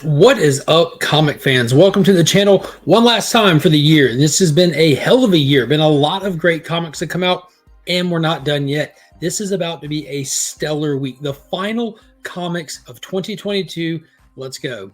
What is up, comic fans? Welcome to the channel one last time for the year. This has been a hell of a year. Been a lot of great comics that come out, and we're not done yet. This is about to be a stellar week. The final comics of 2022. Let's go.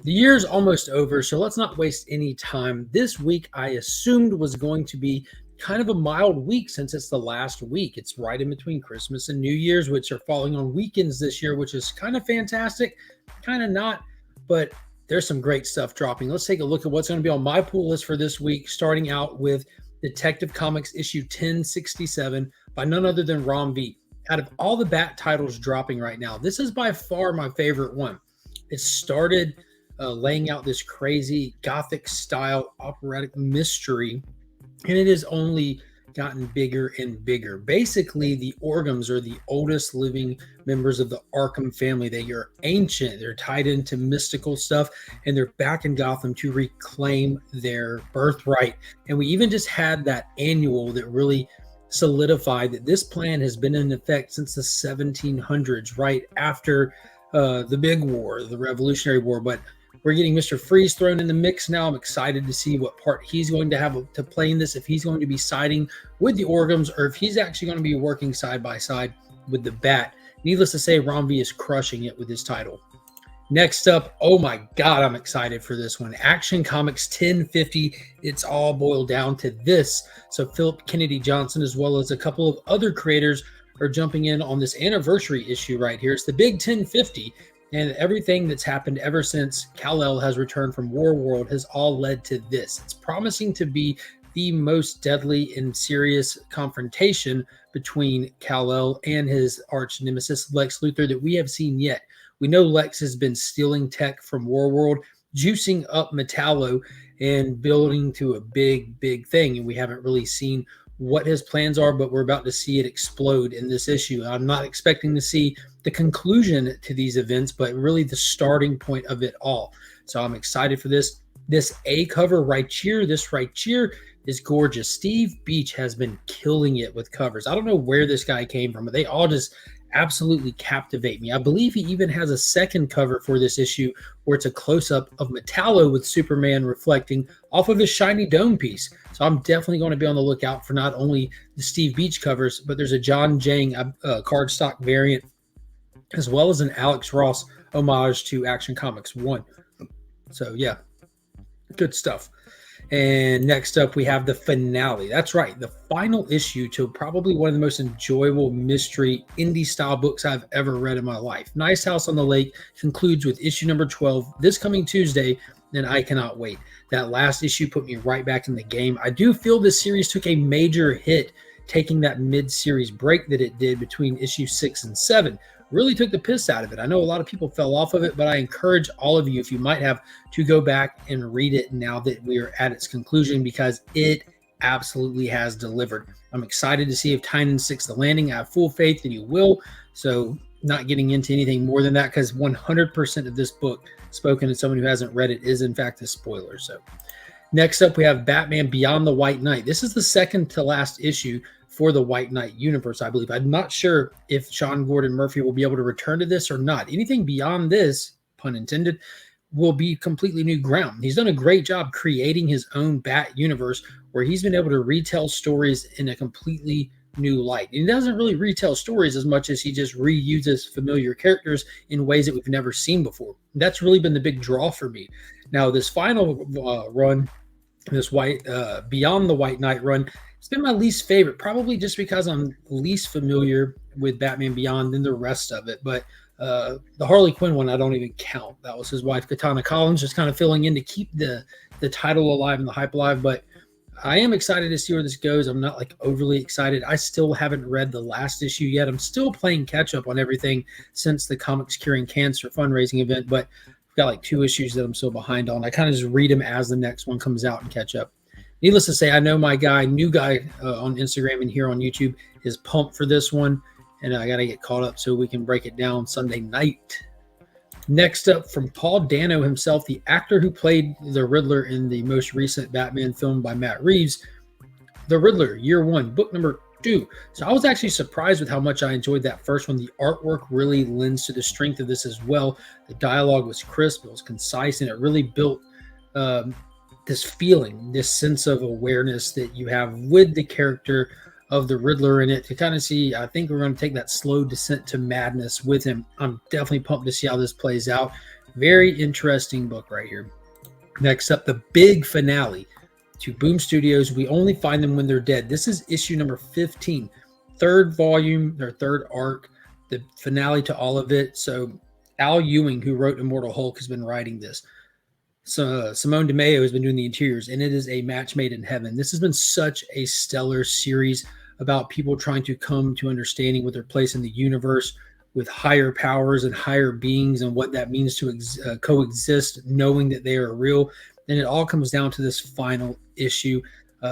The year's almost over, so let's not waste any time. This week, I assumed was going to be kind of a mild week since it's the last week. It's right in between Christmas and New Year's, which are falling on weekends this year, which is kind of fantastic, kind of not, but there's some great stuff dropping. Let's take a look at what's going to be on my pool list for this week, starting out with Detective Comics issue 1067 by none other than Ron V. Out of all the Bat titles dropping right now, this is by far my favorite one. It started laying out this crazy gothic style operatic mystery, and it has only gotten bigger and bigger. Basically, the Orgums are the oldest living members of the Arkham family. They are ancient, they're tied into mystical stuff, and they're back in Gotham to reclaim their birthright. And we even just had that annual that really solidified that this plan has been in effect since the 1700s, right after the big war, the Revolutionary War. But we're getting Mr. Freeze thrown in the mix now. I'm excited to see what part he's going to have to play in this, if he's going to be siding with the Orgums or if he's actually going to be working side by side with the Bat. Needless to say, Ron V is crushing it with his title. Next up, oh my God, I'm excited for this one. Action Comics 1050. It's all boiled down to this. So Philip Kennedy Johnson, as well as a couple of other creators, are jumping in on this anniversary issue right here. It's the big 1050. And everything that's happened ever since Kal-El has returned from Warworld has all led to this. It's promising to be the most deadly and serious confrontation between Kal-El and his arch nemesis Lex Luthor that we have seen yet. We know Lex has been stealing tech from Warworld, juicing up Metallo, and building to a big thing. And we haven't really seen what his plans are, but we're about to see it explode in this issue. I'm not expecting to see the conclusion to these events, but really the starting point of it all. So I'm excited for this. This A cover right here, this right here is gorgeous. Steve Beach has been killing it with covers. I don't know where this guy came from, but they all just absolutely captivate me. I believe he even has a second cover for this issue where it's a close-up of Metallo with Superman reflecting off of his shiny dome piece. So I'm definitely going to be on the lookout for not only the Steve Beach covers, but there's a John Jang cardstock variant, as well as an Alex Ross homage to Action Comics 1. So yeah, good stuff. And next up, we have the finale. That's right, the final issue to probably one of the most enjoyable mystery indie-style books I've ever read in my life. Nice House on the Lake concludes with issue number 12 this coming Tuesday, and I cannot wait. That last issue put me right back in the game. I do feel this series took a major hit, taking that mid-series break that it did between issue 6 and 7. Really took the piss out of it. I know a lot of people fell off of it, but I encourage all of you, if you might have, to go back and read it now that we are at its conclusion, because it absolutely has delivered. I'm excited to see if Tynan sticks the landing. I have full faith that he will. So not getting into anything more than that, because 100% of this book, spoken as someone who hasn't read it, is in fact a spoiler. So next up, we have Batman Beyond the White Knight. This is the second to last issue for the White Knight universe, I believe. I'm not sure if Sean Gordon Murphy will be able to return to this or not. Anything beyond this, pun intended, will be completely new ground. He's done a great job creating his own Bat universe where he's been able to retell stories in a completely new light. And he doesn't really retell stories as much as he just reuses familiar characters in ways that we've never seen before. That's really been the big draw for me. Now, this final run, this Beyond the White Knight run, it's been my least favorite, probably just because I'm least familiar with Batman Beyond than the rest of it. But the Harley Quinn one, I don't even count. That was his wife, Katana Collins, just kind of filling in to keep the title alive and the hype alive. But I am excited to see where this goes. I'm not like overly excited. I still haven't read the last issue yet. I'm still playing catch up on everything since the Comics Curing Cancer fundraising event. But I've got like 2 issues that I'm still behind on. I kind of just read them as the next one comes out and catch up. Needless to say, I know my new guy on Instagram and here on YouTube is pumped for this one, and I got to get caught up so we can break it down Sunday night. Next up, from Paul Dano himself, the actor who played the Riddler in the most recent Batman film by Matt Reeves, The Riddler, Year One, book number 2. So I was actually surprised with how much I enjoyed that first one. The artwork really lends to the strength of this as well. The dialogue was crisp, it was concise, and it really built um, this feeling, this sense of awareness that you have with the character of the Riddler in it to kind of see. I think we're going to take that slow descent to madness with him. I'm definitely pumped to see how this plays out. Very interesting book right here. Next up, the big finale to Boom Studios. We Only Find Them When They're Dead. This is issue number 15, third volume, their third arc, the finale to all of it. So Al Ewing, who wrote Immortal Hulk, has been writing this. So Simone DeMeo has been doing the interiors, and it is a match made in heaven. This has been such a stellar series about people trying to come to understanding with their place in the universe with higher powers and higher beings and what that means to coexist, knowing that they are real. And it all comes down to this final issue.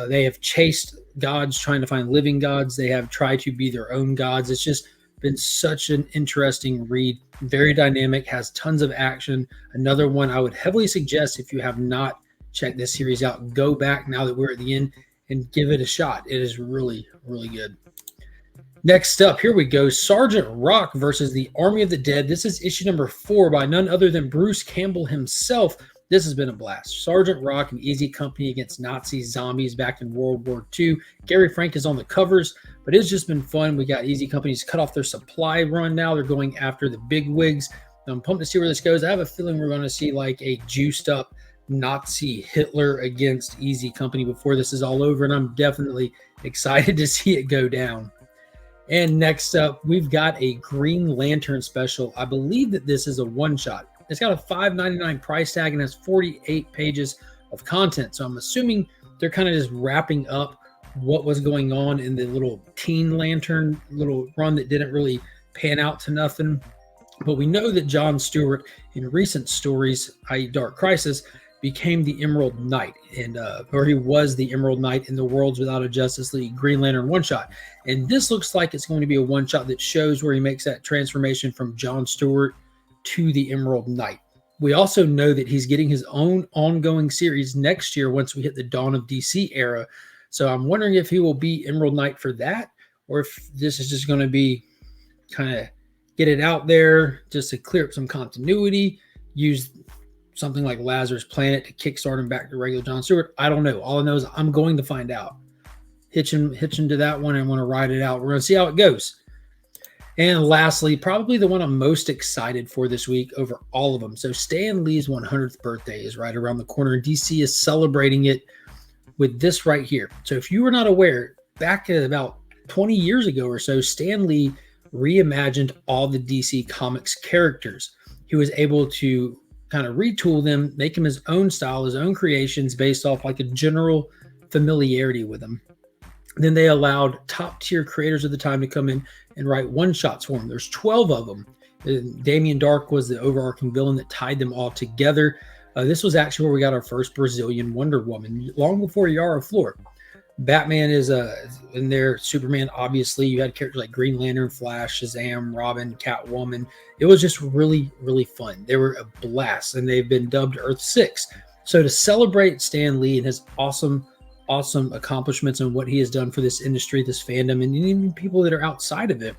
They have chased gods, trying to find living gods. They have tried to be their own gods. It's just been such an interesting read. Very dynamic, has tons of action. Another one I would heavily suggest, if you have not checked this series out, go back now that we're at the end and give it a shot. It is really, really good. Next up, here we go. Sergeant Rock versus the Army of the Dead. This is issue number 4 by none other than Bruce Campbell himself. This has been a blast. Sergeant Rock and Easy Company against Nazi zombies back in World War II. Gary Frank is on the covers, but it's just been fun. We got Easy Company's cut off their supply run now. They're going after the big wigs. I'm pumped to see where this goes. I have a feeling we're going to see like a juiced up Nazi Hitler against Easy Company before this is all over, and I'm definitely excited to see it go down. And next up, we've got a Green Lantern special. I believe that this is a one-shot. It's got a $5.99 price tag and has 48 pages of content. So I'm assuming they're kind of just wrapping up what was going on in the little Teen Lantern little run that didn't really pan out to nothing. But we know that John Stewart in recent stories, i.e. Dark Crisis, became the Emerald Knight, or he was the Emerald Knight in the Worlds Without a Justice League Green Lantern one-shot. And this looks like it's going to be a one-shot that shows where he makes that transformation from John Stewart to the Emerald Knight. We also know that he's getting his own ongoing series next year once we hit the Dawn of DC era. So I'm wondering if he will be Emerald Knight for that, or if this is just going to be kind of get it out there just to clear up some continuity, use something like Lazarus Planet to kickstart him back to regular John Stewart. I don't know. All I know is I'm going to find out. Hitch him to that one and want to ride it out. We're going to see how it goes. And lastly, probably the one I'm most excited for this week over all of them. So Stan Lee's 100th birthday is right around the corner, and DC is celebrating it with this right here. So if you were not aware, back about 20 years ago or so, Stan Lee reimagined all the DC Comics characters. He was able to kind of retool them, make him his own style, his own creations based off like a general familiarity with them. Then they allowed top tier creators of the time to come in and write one-shots for him. There's 12 of them. Damien Dark was the overarching villain that tied them all together. This was actually where we got our first Brazilian Wonder Woman, long before Yara Flor. Batman is in there. Superman, obviously. You had characters like Green Lantern, Flash, Shazam, Robin, Catwoman. It was just really, really fun. They were a blast, and they've been dubbed Earth 6. So to celebrate Stan Lee and his awesome accomplishments and what he has done for this industry, this fandom, and even people that are outside of it,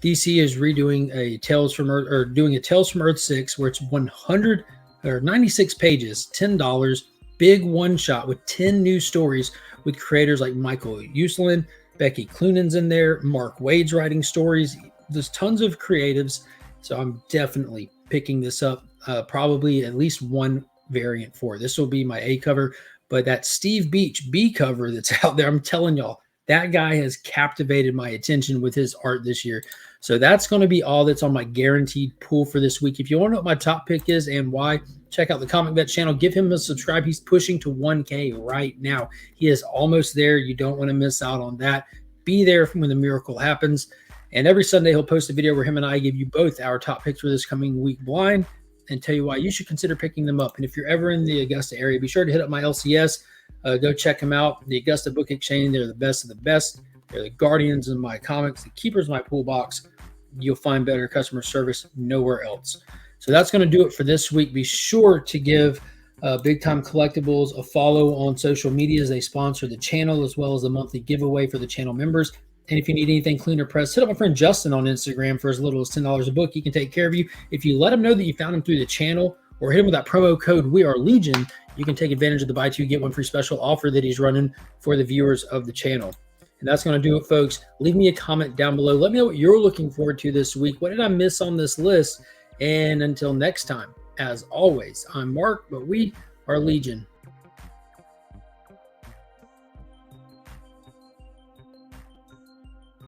DC is redoing a Tales from Earth, or doing a Tales from Earth 6, where it's 100 or 96 pages, $10, big one shot with 10 new stories with creators like Michael Uslan, Becky Cloonan's in there, Mark Waid's writing stories. There's tons of creatives, so I'm definitely picking this up. Probably at least one variant for it. This will be my A cover, but that Steve Beach B cover that's out there, I'm telling y'all, that guy has captivated my attention with his art this year. So that's going to be all that's on my guaranteed pool for this week. If you want to know what my top pick is and why, check out the Comic Vet channel. Give him a subscribe. He's pushing to 1K right now. He is almost there. You don't want to miss out on that. Be there when the miracle happens. And every Sunday, he'll post a video where him and I give you both our top picks for this coming week blind and tell you why you should consider picking them up. And if you're ever in the Augusta area, be sure to hit up my LCS. Go check them out. The Augusta Book Exchange, they're the best of the best. They're the guardians of my comics, the keepers of my pool box. You'll find better customer service nowhere else. So that's going to do it for this week. Be sure to give Big Time Collectibles, a follow on social medias. They sponsor the channel as well as the monthly giveaway for the channel members. And if you need anything clean or pressed, hit up my friend Justin on Instagram for as little as $10 a book. He can take care of you. If you let him know that you found him through the channel or hit him with that promo code We Are Legion, you can take advantage of the buy two, get one free special offer that he's running for the viewers of the channel. And that's going to do it, folks. Leave me a comment down below. Let me know what you're looking forward to this week. What did I miss on this list? And until next time, as always, I'm Mark, but we are Legion.